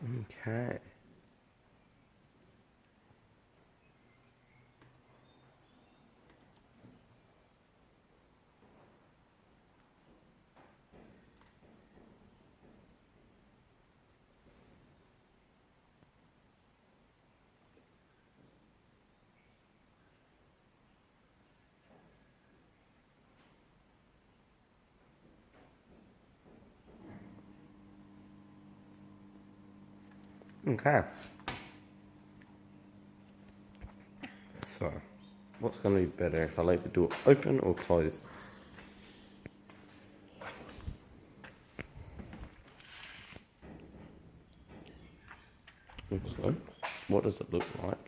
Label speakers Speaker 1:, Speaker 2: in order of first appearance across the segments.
Speaker 1: Okay. Okay. So, what's going to be better if I leave the door open or closed? So, what does it look like?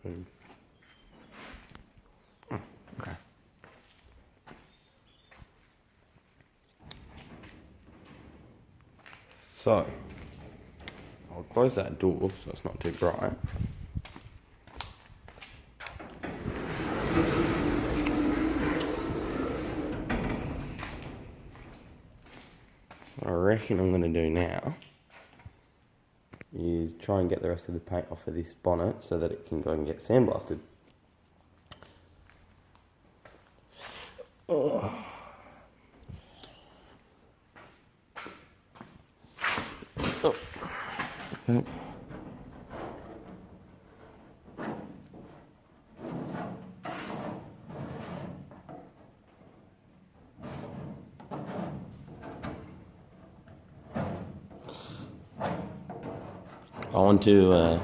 Speaker 1: Boom. Okay. So, I'll close that door so it's not too bright. What I reckon I'm going to do now is try and get the rest of the paint off of this bonnet so that it can go and get sandblasted. Oh. Oh. Okay. I want to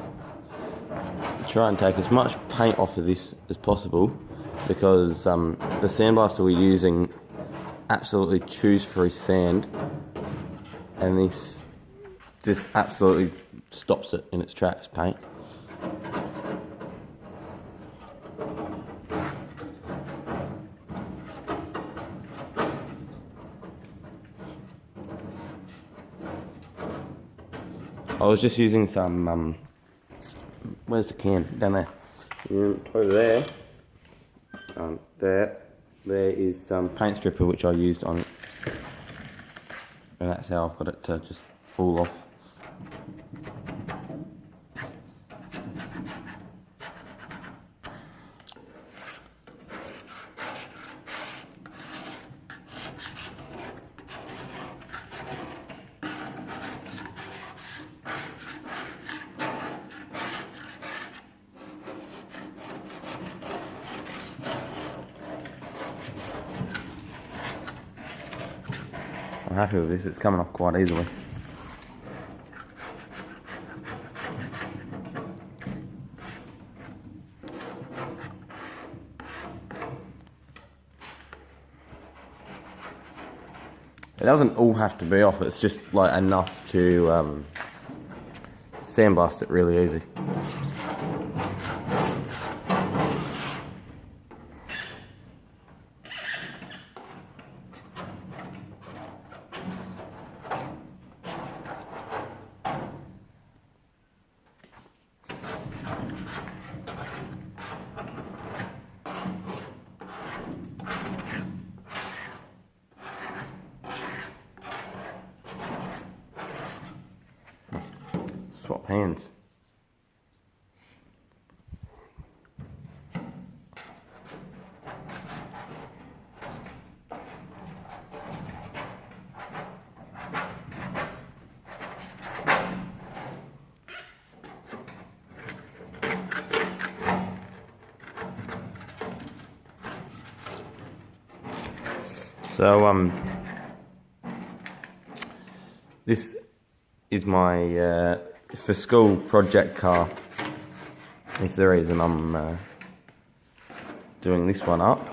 Speaker 1: try and take as much paint off of this as possible because the sandblaster we're using absolutely chews through sand, and this just absolutely stops it in its tracks, paint. I was just using some, where's the can? Down there. Over there. There is some paint stripper which I used on it. And that's how I've got it to just fall off. I'm happy with this, it's coming off quite easily. It doesn't all have to be off, it's just like enough to sandblast it really easy. Swap hands. So this is my for school project car. It's the reason I'm doing this one up.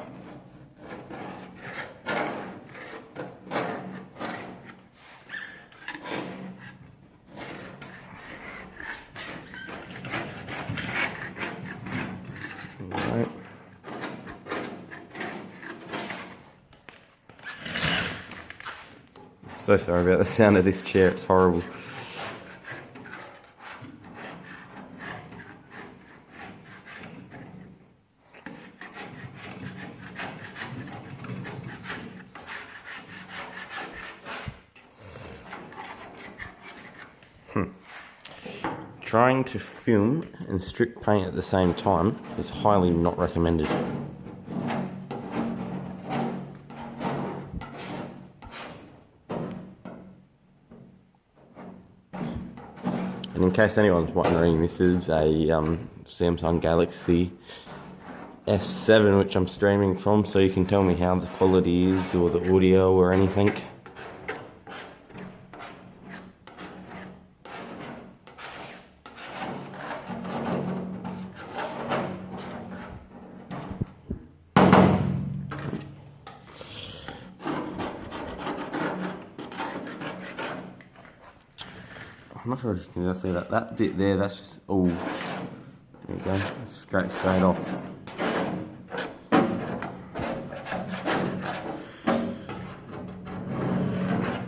Speaker 1: Right. So sorry about the sound of this chair, it's horrible. Trying to film and strip paint at the same time is highly not recommended. And in case anyone's wondering, this is a Samsung Galaxy S7 which I'm streaming from, so you can tell me how the quality is or the audio or anything. I'm not sure if you can see that. That bit there, that's just all. There you go. Straight off.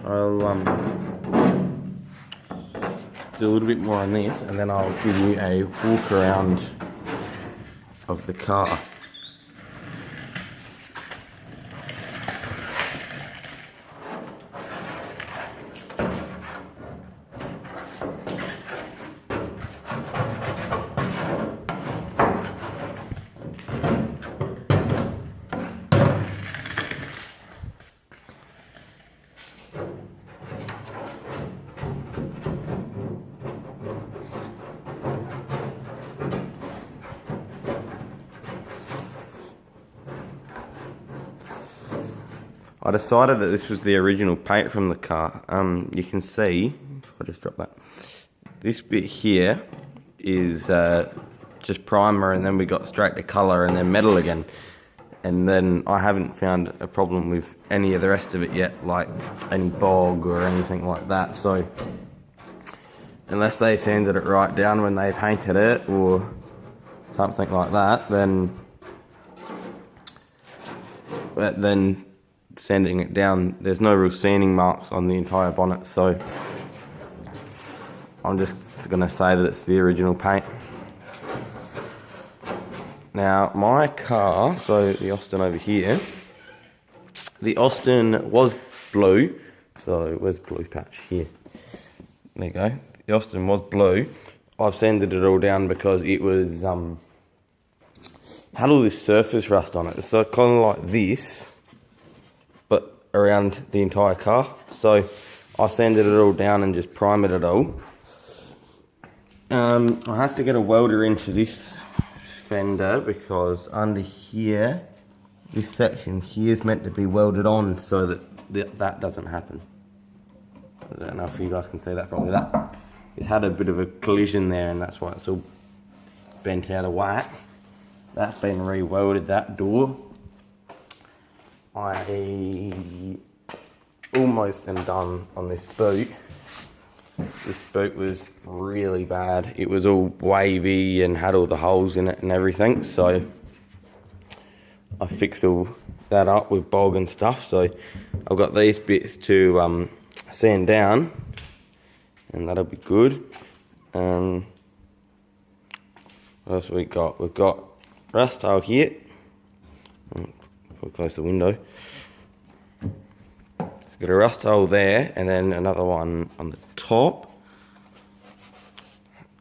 Speaker 1: I'll do a little bit more on this, and then I'll give you a walk around of the car. I decided that this was the original paint from the car. You can see, if I just drop that, this bit here is just primer, and then we got straight to colour and then metal again. And then I haven't found a problem with any of the rest of it yet, like any bog or anything like that. So unless they sanded it right down when they painted it or something like that, then sanding it down, there's no real sanding marks on the entire bonnet, so I'm just going to say that it's the original paint. Now my car, so the Austin over here, the Austin was blue, so where's the blue patch? Here. There you go. The Austin was blue. I've sanded it all down because it was had all this surface rust on it, so kind of like this, but around the entire car. So I sanded it all down and just primed it all. I have to get a welder into this fender because under here, this section here is meant to be welded on so that that doesn't happen. I don't know if you guys can see that properly. That it's had a bit of a collision there, and that's why it's all bent out of whack. That's been re-welded, that door. I almost am done on this boot. This boot was really bad. It was all wavy and had all the holes in it and everything, so I fixed all that up with bog and stuff. So I've got these bits to sand down, and that'll be good. What else we got? We've got rust tail here. I'll close the window. Got a rust hole there, and then another one on the top.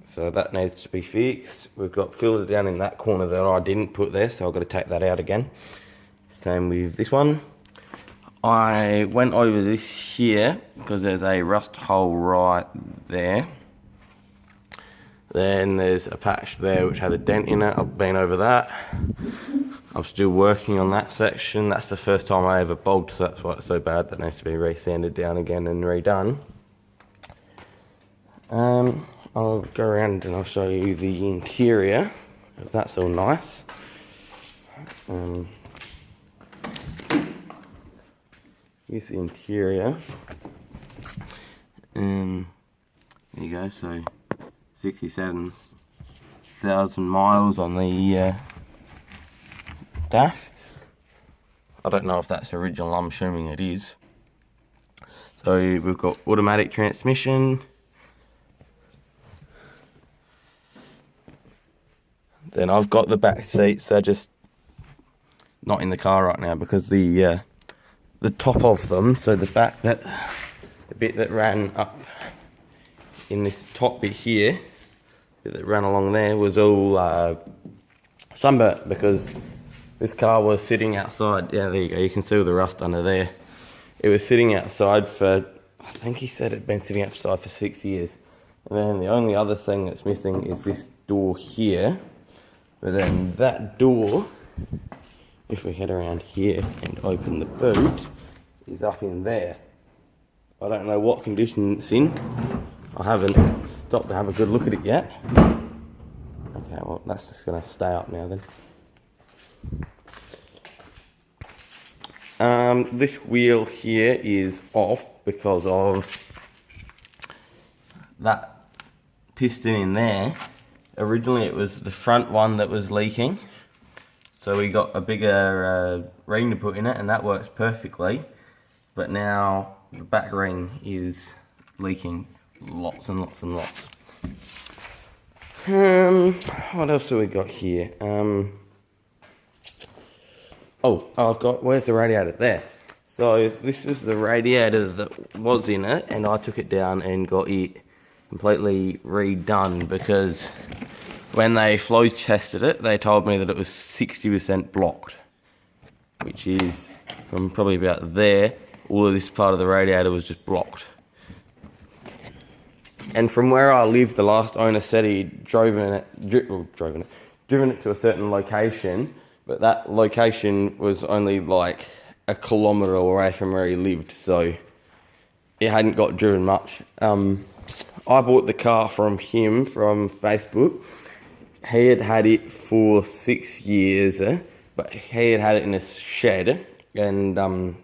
Speaker 1: So that needs to be fixed. We've got filter down in that corner that I didn't put there, so I've got to take that out again. Same with this one. I went over this here because there's a rust hole right there. Then there's a patch there which had a dent in it. I've been over that. I'm still working on that section. That's the first time I ever bogged, so that's why it's so bad. That needs to be re-sanded down again and redone. I'll go around and I'll show you the interior. That's all nice. Here's the interior. There you go. So 67,000 miles on the dash. I don't know if that's original, I'm assuming it is. So we've got automatic transmission. Then I've got the back seats, they're just not in the car right now because the top of them, so the back, the bit that ran up in this top bit here that ran along there was all sunburnt because this car was sitting outside. Yeah, there you go, you can see all the rust under there. It was sitting outside for, I think he said it'd been sitting outside for 6 years. And then the only other thing that's missing is this door here. But then that door, if we head around here and open the boot, is up in there. I don't know what condition it's in. I haven't stopped to have a good look at it yet. Okay, well, that's just going to stay up now then. This wheel here is off because of that piston in there. Originally it was the front one that was leaking, so we got a bigger ring to put in it, and that works perfectly. But now the back ring is leaking lots and lots and lots. What else do we got here? I've got, where's the radiator? There. So this is the radiator that was in it, and I took it down and got it completely redone because when they flow tested it, they told me that it was 60% blocked, which is from probably about there. All of this part of the radiator was just blocked. And from where I lived, the last owner said he'd driven it to a certain location, but that location was only like a kilometre away from where he lived, so it hadn't got driven much. I bought the car from him from Facebook. He had had it for 6 years, but he had had it in a shed, and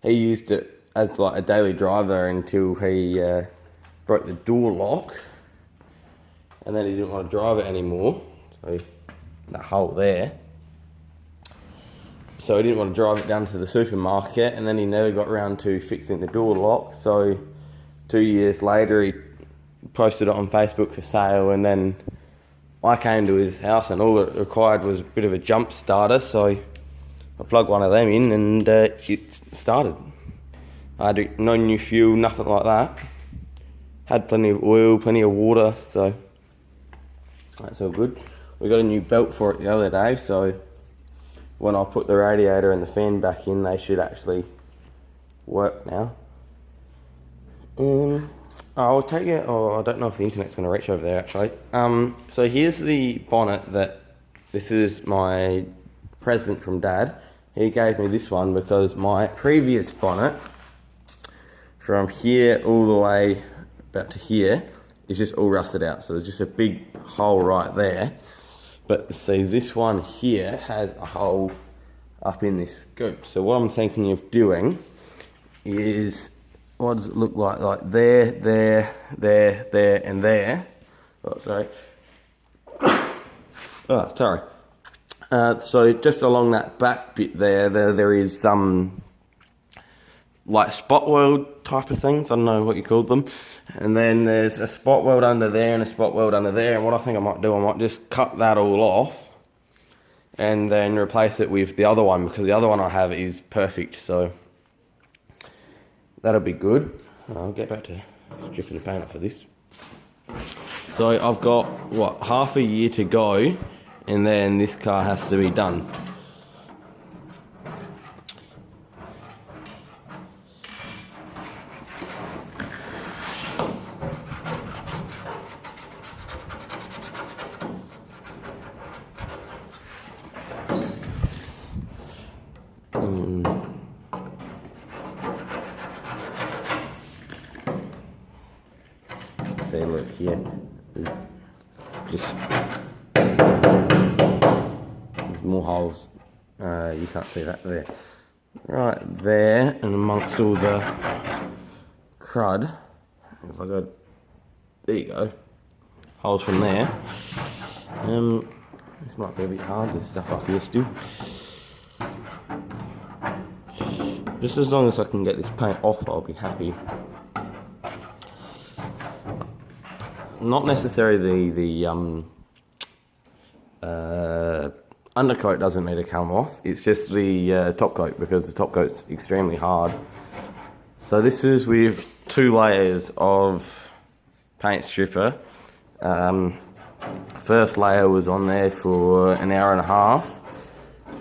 Speaker 1: he used it as like a daily driver until he broke the door lock, and then he didn't want to drive it anymore. So that hole there. So he didn't want to drive it down to the supermarket, and then he never got around to fixing the door lock. So 2 years later, he posted it on Facebook for sale, and then I came to his house, and all it required was a bit of a jump starter. So I plugged one of them in, and it started. I had no new fuel, nothing like that. Had plenty of oil, plenty of water, so that's all good. We got a new belt for it the other day, so when I put the radiator and the fan back in, they should actually work now. I'll take it, I don't know if the internet's going to reach over there actually. So here's the bonnet this is my present from Dad. He gave me this one because my previous bonnet, from here all the way about to here, is just all rusted out. So there's just a big hole right there. But see, this one here has a hole up in this scoop. So what I'm thinking of doing is, what does it look like there, there, there, there, and there. Oh, sorry. Oh, sorry. So just along that back bit there is some like spot weld type of things. I don't know what you called them. And then there's a spot weld under there and a spot weld under there. And what I think I might do, I might just cut that all off and then replace it with the other one, because the other one I have is perfect. So that'll be good. I'll get back to stripping the paint up for this. So I've got, what, half a year to go, and then this car has to be done. See, look here, there's more holes. You can't see that there. Right there, and amongst all the crud, if I got, there you go, holes from there. This might be a bit hard, there's stuff up here still. Just as long as I can get this paint off, I'll be happy. Not necessarily the undercoat doesn't need to come off, it's just the top coat, because the top coat's extremely hard. So this is with 2 layers of paint stripper. First layer was on there for an hour and a half,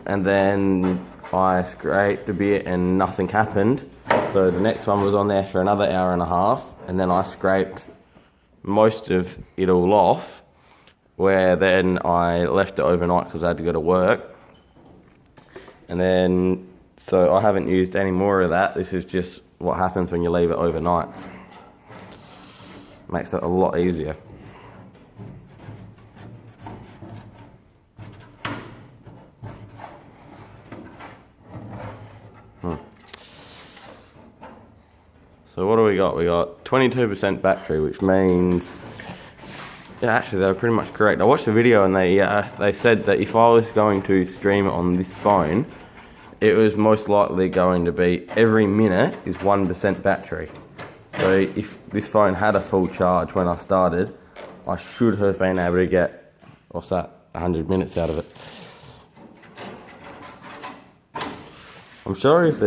Speaker 1: and then I scraped a bit and nothing happened. So the next one was on there for another hour and a half, and then I scraped most of it all off, where then I left it overnight because I had to go to work. And then, so I haven't used any more of that. This is just what happens when you leave it overnight. Makes it a lot easier. So what do we got? We got 22% battery, which means, yeah, actually they were pretty much correct. I watched the video and they said that if I was going to stream it on this phone, it was most likely going to be every minute is 1% battery. So if this phone had a full charge when I started, I should have been able to get, what's that, 100 minutes out of it. I'm sorry if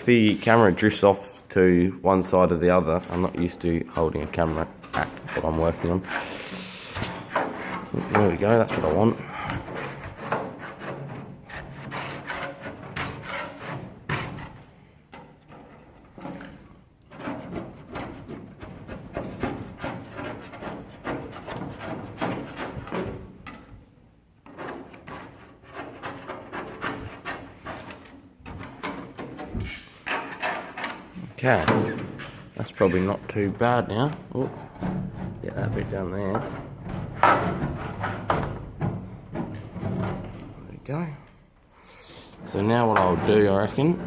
Speaker 1: the camera drifts off to one side or the other. I'm not used to holding a camera at what I'm working on. There we go, that's what I want. Okay, that's probably not too bad now. Oh, get that bit down there. There we go. So now what I'll do, I reckon,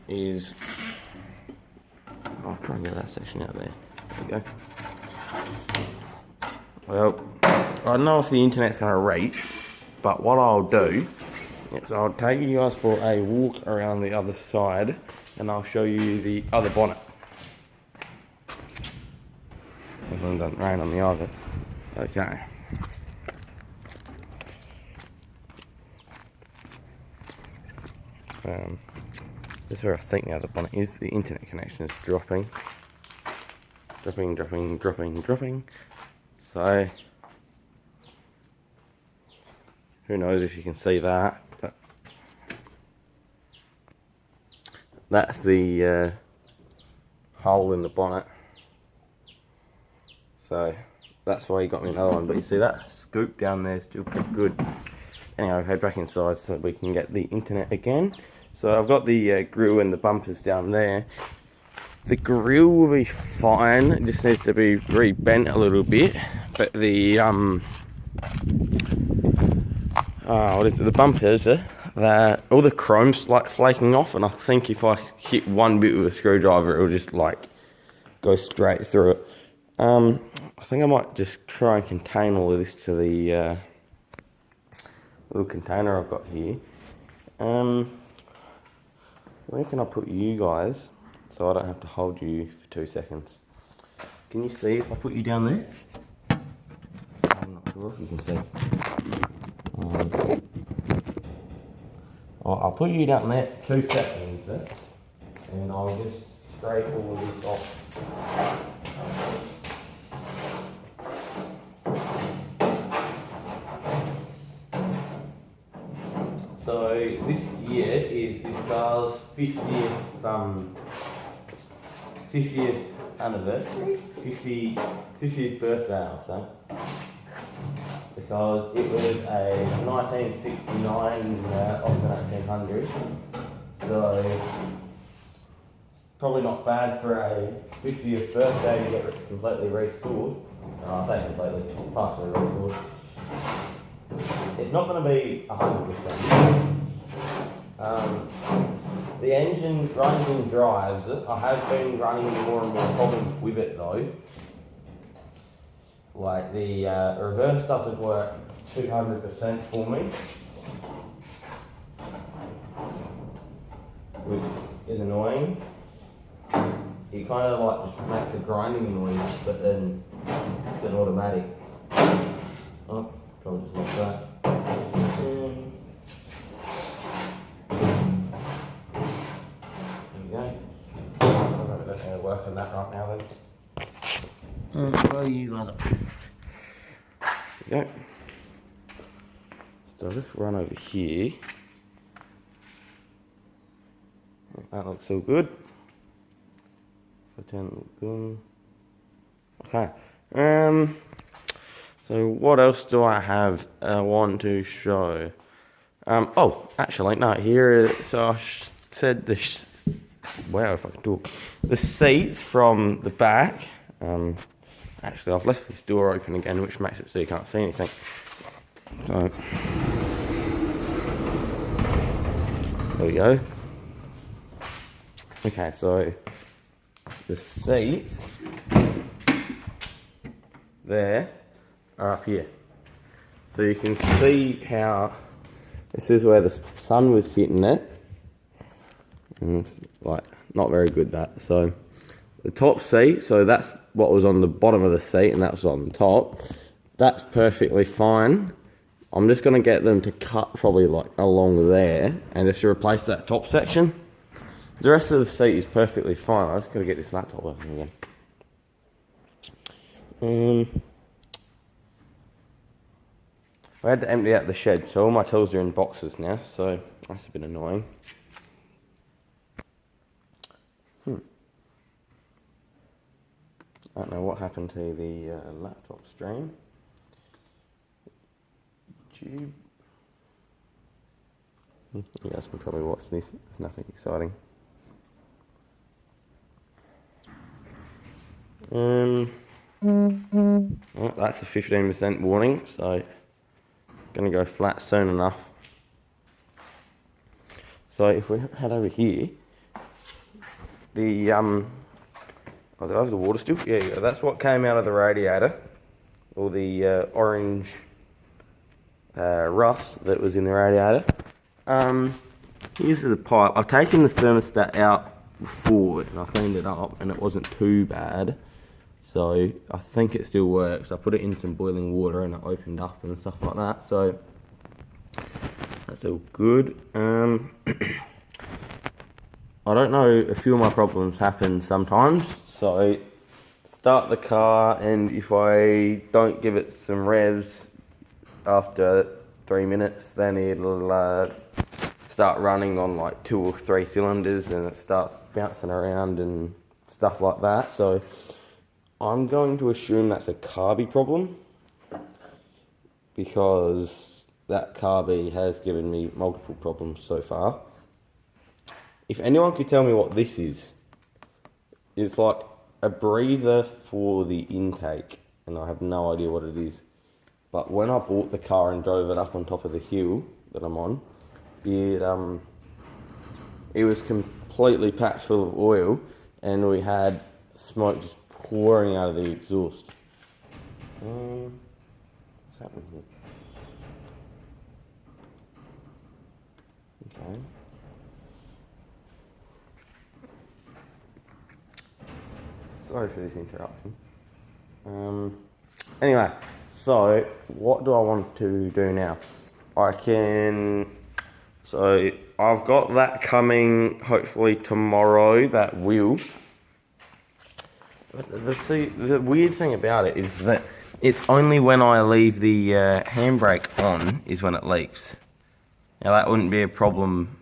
Speaker 1: is I'll try and get that section out there. There we go. Well, I don't know if the internet's going to reach, but what I'll do is I'll take you guys for a walk around the other side, and I'll show you the other bonnet. It doesn't rain on the other. Okay. This is where I think the other bonnet is. The internet connection is dropping. Dropping. So, who knows if you can see that, but that's the hole in the bonnet. So that's why you got me another one. But you see that scoop down there is still pretty good. Anyway, I'll head back inside so we can get the internet again. So I've got the grill and the bumpers down there. The grill will be fine. It just needs to be rebent a little bit. But the the bumpers, that all the chrome's like flaking off, and I think if I hit one bit with a screwdriver, it'll just like go straight through it. I think I might just try and contain all of this to the little container I've got here. Where can I put you guys so I don't have to hold you for 2 seconds? Can you see if I put you down there? I'm not sure if you can see. I'll put you down there for 2 seconds, and I'll just scrape all of this off. So this year is this car's 50th anniversary, 50th birthday, I'll say. Because it was a 1969 Optima 1800, so it's probably not bad for a 50th birthday to get completely restored. I say completely, partially restored. It's not going to be 100%. The engine runs and drives it. I have been running more and more problems with it though. Like the reverse doesn't work 200% for me, which is annoying. It kind of like just makes a grinding noise, but then it's an automatic. Oh, probably just like that. There we go. I don't know work on that right now then. Where are you guys up? There you go. So I'll just run over here. That looks all good. If I turn the gun. Okay. So what else do I have I want to show? Oh, actually, no, here, so I said this, wow, if I can talk. The seats from the back, actually I've left this door open again, which makes it so you can't see anything. So, there we go. Okay, so the seats there are up here. So you can see how this is where the sun was hitting it. And it's like not very good that. So the top seat, so that's what was on the bottom of the seat and that's on the top. That's perfectly fine. I'm just gonna get them to cut probably like along there and just to replace that top section. The rest of the seat is perfectly fine. I just gotta get this laptop working again. I had to empty out the shed, so all my tools are in boxes now, so that's a bit annoying. I don't know what happened to the laptop stream. YouTube. You guys can probably watch this, it's nothing exciting. Well, that's a 15% warning, so gonna go flat soon enough. So if we head over here, the oh, do I have the water still? Yeah, that's what came out of the radiator, or the orange rust that was in the radiator. Here's the pipe. I've taken the thermostat out before and I cleaned it up and it wasn't too bad. So I think it still works. I put it in some boiling water and it opened up and stuff like that. So that's all good. I don't know, a few of my problems happen sometimes. So start the car and if I don't give it some revs after 3 minutes, then it'll start running on like 2 or 3 cylinders and it starts bouncing around and stuff like that. So I'm going to assume that's a carby problem because that carby has given me multiple problems so far. If anyone could tell me what this is, it's like a breather for the intake and I have no idea what it is. But when I bought the car and drove it up on top of the hill that I'm on, it was completely packed full of oil and we had smoke just pouring out of the exhaust. What's happening here? Okay. Sorry for this interruption. Anyway, so what do I want to do now? So I've got that coming hopefully tomorrow, that wheel. The weird thing about it is that it's only when I leave the handbrake on is when it leaks. Now that wouldn't be a problem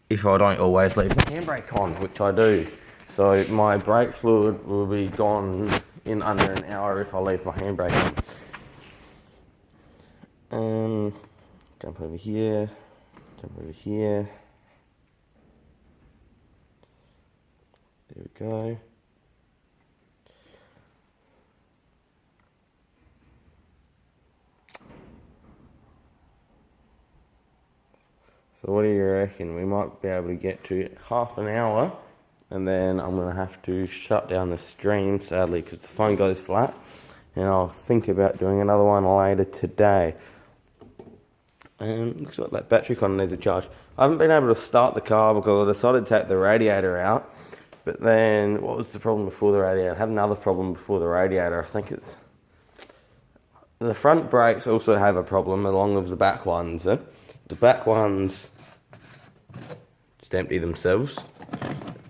Speaker 1: if I don't always leave the handbrake on, which I do. So my brake fluid will be gone in under an hour if I leave my handbrake on. Jump over here, jump over here. There we go. So what do you reckon? We might be able to get to half an hour and then I'm going to have to shut down the stream, sadly, because the phone goes flat. And I'll think about doing another one later today. And looks like that battery kind of needs a charge. I haven't been able to start the car because I decided to take the radiator out. But then, what was the problem before the radiator? I had another problem before the radiator. I think it's... The front brakes also have a problem along with the back ones. The back ones just empty themselves.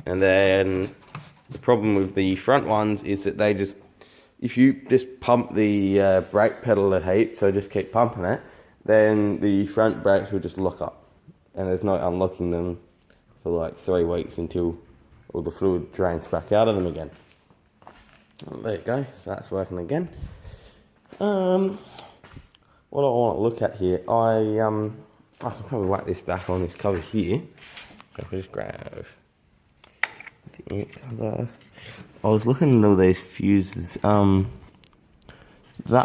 Speaker 1: And then The problem with the front ones is that they just, if you just pump the brake pedal a heap, so just keep pumping it, then the front brakes will just lock up, and there's no unlocking them for like 3 weeks until all the fluid drains back out of them again. There you go, so that's working again. What I want to look at here, I can probably whack this back on this cover here. So if I just grab the other, I was looking at all these fuses. That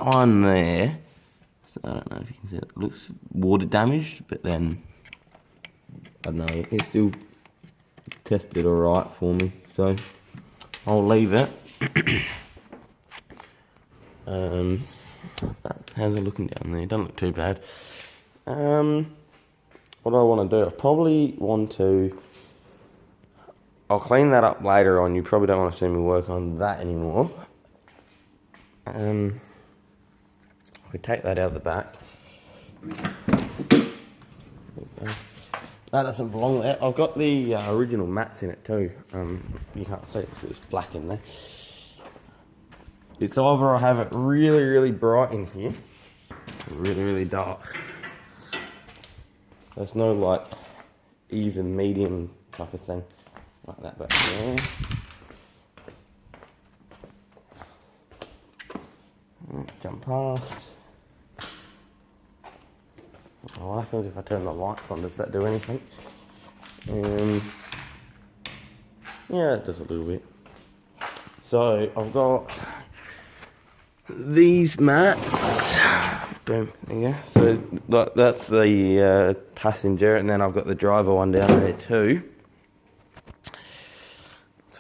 Speaker 1: one there, so I don't know if you can see it, looks water damaged, but then I don't know, it still tested alright for me, so I'll leave it. How's it looking down there? It doesn't look too bad. What do I want to do? I probably want to, I'll clean that up later on. You probably don't want to see me work on that anymore. We take that out of the back. That doesn't belong there. I've got the original mats in it too. You can't see it because it's black in there. It's either I have it really, really bright in here, or really, really dark. There's no like even medium type of thing like that back there. Jump past. What happens if I turn the lights on? Does that do anything? Yeah, it does a little bit. So I've got these mats. Boom, there you go. So that's the passenger, and then I've got the driver one down there too.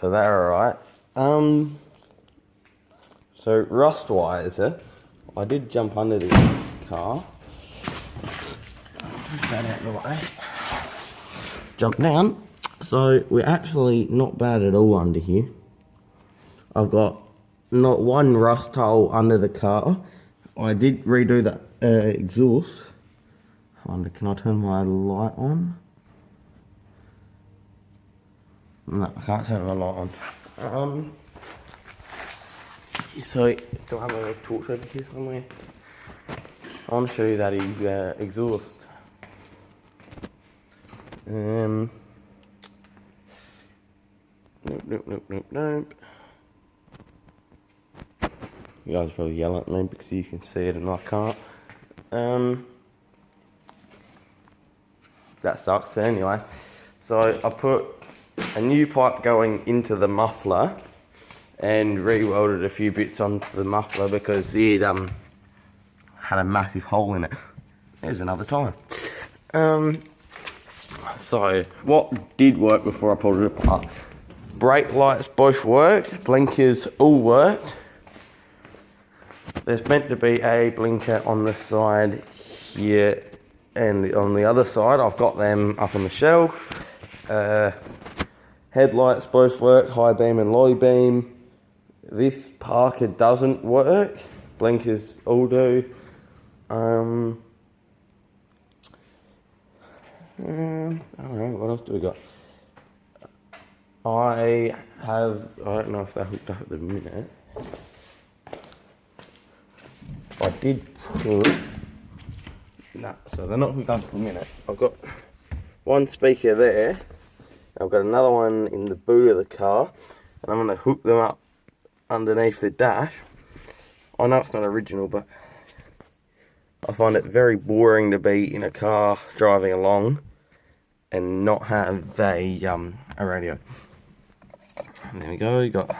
Speaker 1: So they're alright. So rust wise, I did jump under this car. Push that out of the way. Jump down. So we're actually not bad at all under here. I've got not one rust hole under the car. I did redo that exhaust. I wonder, can I turn my light on? No, I can't turn my light on. So, do I have a torch over here somewhere? I want to show you that exhaust. Nope. You guys are probably yelling at me because you can see it and I can't. That sucks. So anyway, so I put a new pipe going into the muffler and re-welded a few bits onto the muffler because it had a massive hole in it. There's another time. So what did work before I pulled it apart? Brake lights both worked, blinkers all worked. There's meant to be a blinker on the side here and on the other side. I've got them up on the shelf. Headlights both work, high beam and low beam. This Parker doesn't work. Blinkers all do. I don't know, what else do we got? I don't know if they're hooked up at the minute. I did put, so they're not hooked up at the minute. I've got one speaker there. I've got another one in the boot of the car, and I'm going to hook them up underneath the dash. I know it's not original, but I find it very boring to be in a car driving along and not have a radio. And there we go, you got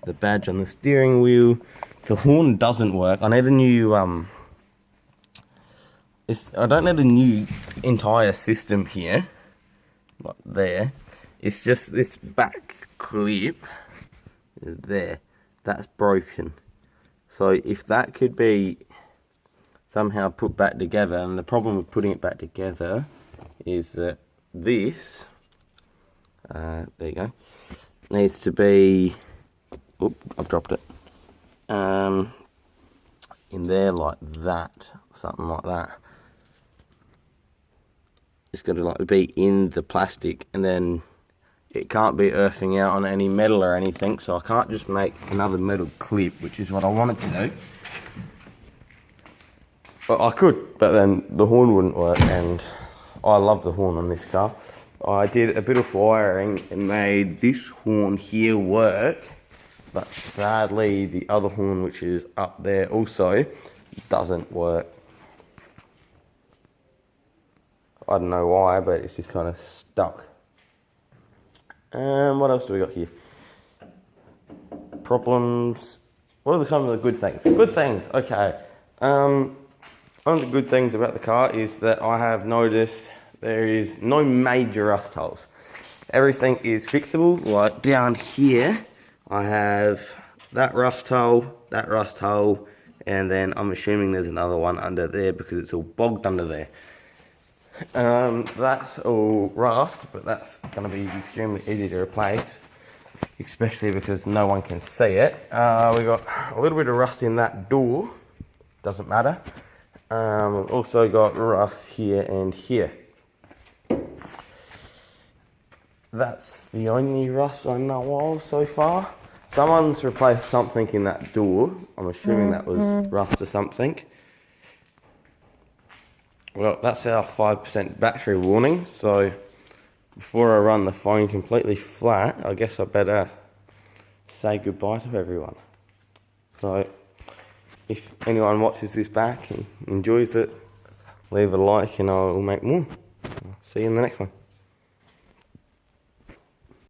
Speaker 1: the badge on the steering wheel. The horn doesn't work. I need a new I don't need a new entire system here, like there. It's just this back clip there, that's broken. So if that could be somehow put back together, and the problem with putting it back together is that this, there you go, needs to be, oop, I've dropped it, in there like that, something like that. It's got to like be in the plastic, and then it can't be earthing out on any metal or anything, so I can't just make another metal clip, which is what I wanted to do. Well, I could, but then the horn wouldn't work, and I love the horn on this car. I did a bit of wiring and made this horn here work, but sadly the other horn, which is up there also, doesn't work. I don't know why, but it's just kind of stuck. What else do we got here? Problems. What are some of the good things? Good things, okay. One of the good things about the car is that I have noticed there is no major rust holes. Everything is fixable. Like down here, I have that rust hole, and then I'm assuming there's another one under there because it's all bogged under there. That's all rust, but that's going to be extremely easy to replace, especially because no one can see it. We got a little bit of rust in that door, doesn't matter. We've also got rust here and here. That's the only rust I know of so far. Someone's replaced something in that door. I'm assuming that was rust or something. Well, that's our 5% battery warning, so before I run the phone completely flat, I guess I better say goodbye to everyone. So, if anyone watches this back and enjoys it, leave a like and I will make more. See you in the next one.